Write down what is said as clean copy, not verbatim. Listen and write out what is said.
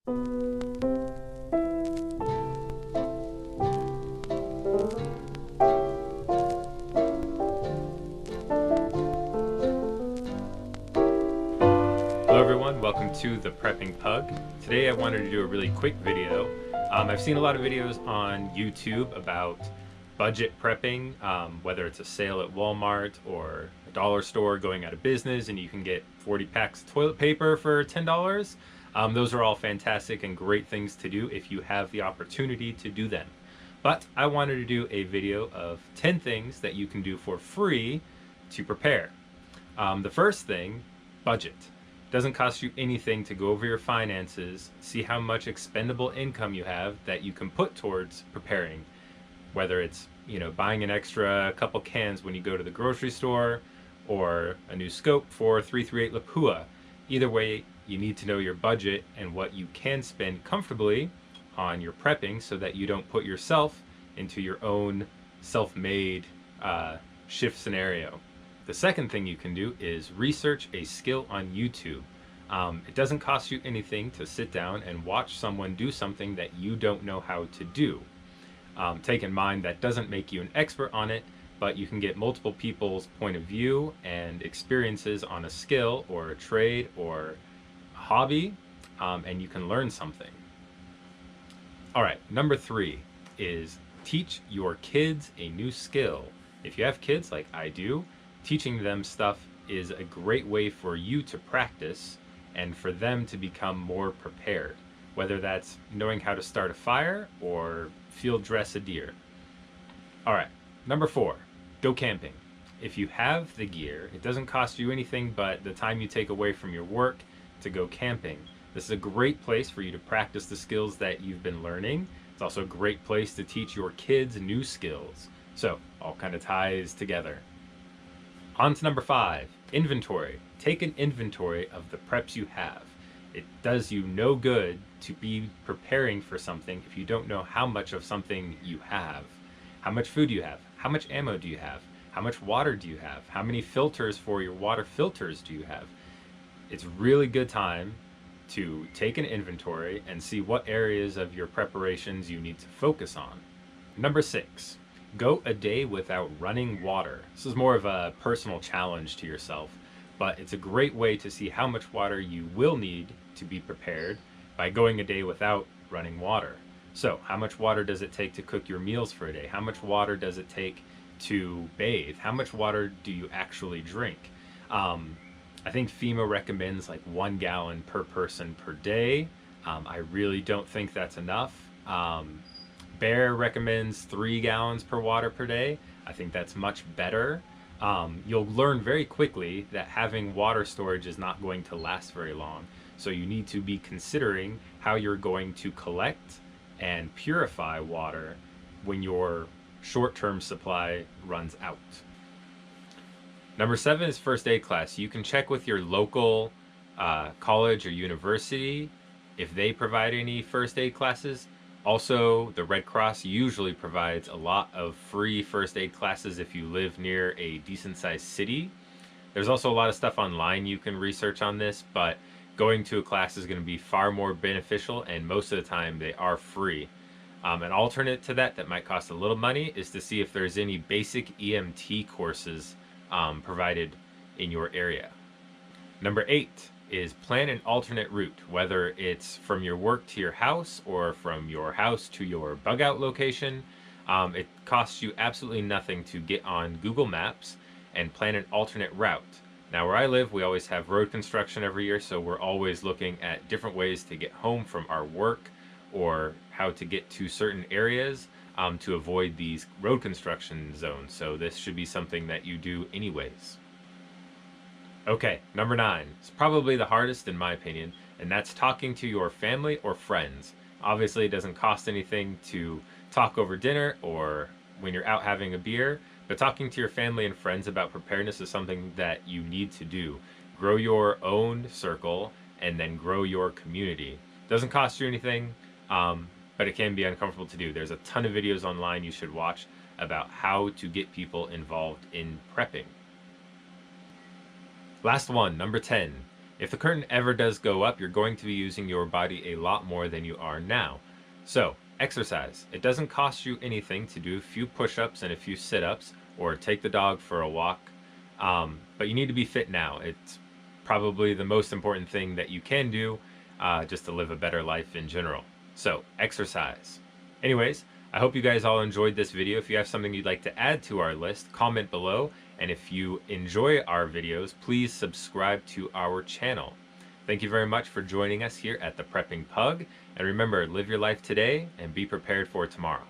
Hello everyone, welcome to the Prepping Pug. Today I wanted to do a really quick video. I've seen a lot of videos on YouTube about budget prepping, whether it's a sale at Walmart or a dollar store going out of business and you can get 40 packs of toilet paper for $10. Those are all fantastic and great things to do if you have the opportunity to do them. But I wanted to do a video of 10 things that you can do for free to prepare. The first thing, budget. Doesn't cost you anything to go over your finances, see how much expendable income you have that you can put towards preparing. Whether it's, buying an extra couple cans when you go to the grocery store or a new scope for 338 Lapua. Either way, you need to know your budget and what you can spend comfortably on your prepping so that you don't put yourself into your own self-made shift scenario. The second thing you can do is research a skill on YouTube. It doesn't cost you anything to sit down and watch someone do something that you don't know how to do. Take in mind that doesn't make you an expert on it, but you can get multiple people's point of view and experiences on a skill or a trade or a hobby, and you can learn something. All right, number 3 is teach your kids a new skill. If you have kids like I do, teaching them stuff is a great way for you to practice and for them to become more prepared, whether that's knowing how to start a fire or field dress a deer. All right, number 4, go camping. If you have the gear, it doesn't cost you anything but the time you take away from your work to go camping. This is a great place for you to practice the skills that you've been learning. It's also a great place to teach your kids new skills. So, all kind of ties together. On to number 5, inventory. Take an inventory of the preps you have. It does you no good to be preparing for something if you don't know how much of something you have. How much food do you have? How much ammo do you have? How much water do you have? How many filters for your water filters do you have? It's really good time to take an inventory and see what areas of your preparations you need to focus on. Number 6. Go a day without running water. This is more of a personal challenge to yourself, but it's a great way to see how much water you will need to be prepared by going a day without running water. So, how much water does it take to cook your meals for a day? How much water does it take to bathe? How much water do you actually drink? I think FEMA recommends like 1 gallon per person per day. I really don't think that's enough. Bear recommends 3 gallons per water per day. I think that's much better. You'll learn very quickly that having water storage is not going to last very long. So you need to be considering how you're going to collect and purify water when your short-term supply runs out. Number 7 is first aid class. You can check with your local college or university if they provide any first aid classes. Also, the Red Cross usually provides a lot of free first aid classes if you live near a decent-sized city. There's also a lot of stuff online you can research on this, but going to a class is going to be far more beneficial, and most of the time they are free. An alternate to that might cost a little money is to see if there's any basic EMT courses provided in your area. Number 8 is plan an alternate route, whether it's from your work to your house or from your house to your bug out location. It costs you absolutely nothing to get on Google Maps and plan an alternate route. Now where I live, we always have road construction every year, so we're always looking at different ways to get home from our work or how to get to certain areas to avoid these road construction zones. So this should be something that you do anyways. Okay, number 9. It's probably the hardest in my opinion, and that's talking to your family or friends. Obviously, it doesn't cost anything to talk over dinner or when you're out having a beer, but talking to your family and friends about preparedness is something that you need to do. Grow your own circle and then grow your community. Doesn't cost you anything, but it can be uncomfortable to do. There's a ton of videos online you should watch about how to get people involved in prepping. Last one, number 10. If the curtain ever does go up, you're going to be using your body a lot more than you are now. So, exercise. It doesn't cost you anything to do a few push-ups and a few sit-ups or take the dog for a walk. But you need to be fit now. It's probably the most important thing that you can do just to live a better life in general. So, exercise. Anyways, I hope you guys all enjoyed this video. If you have something you'd like to add to our list, comment below. And if you enjoy our videos, please subscribe to our channel. Thank you very much for joining us here at the Prepping Pug. And remember, live your life today and be prepared for tomorrow.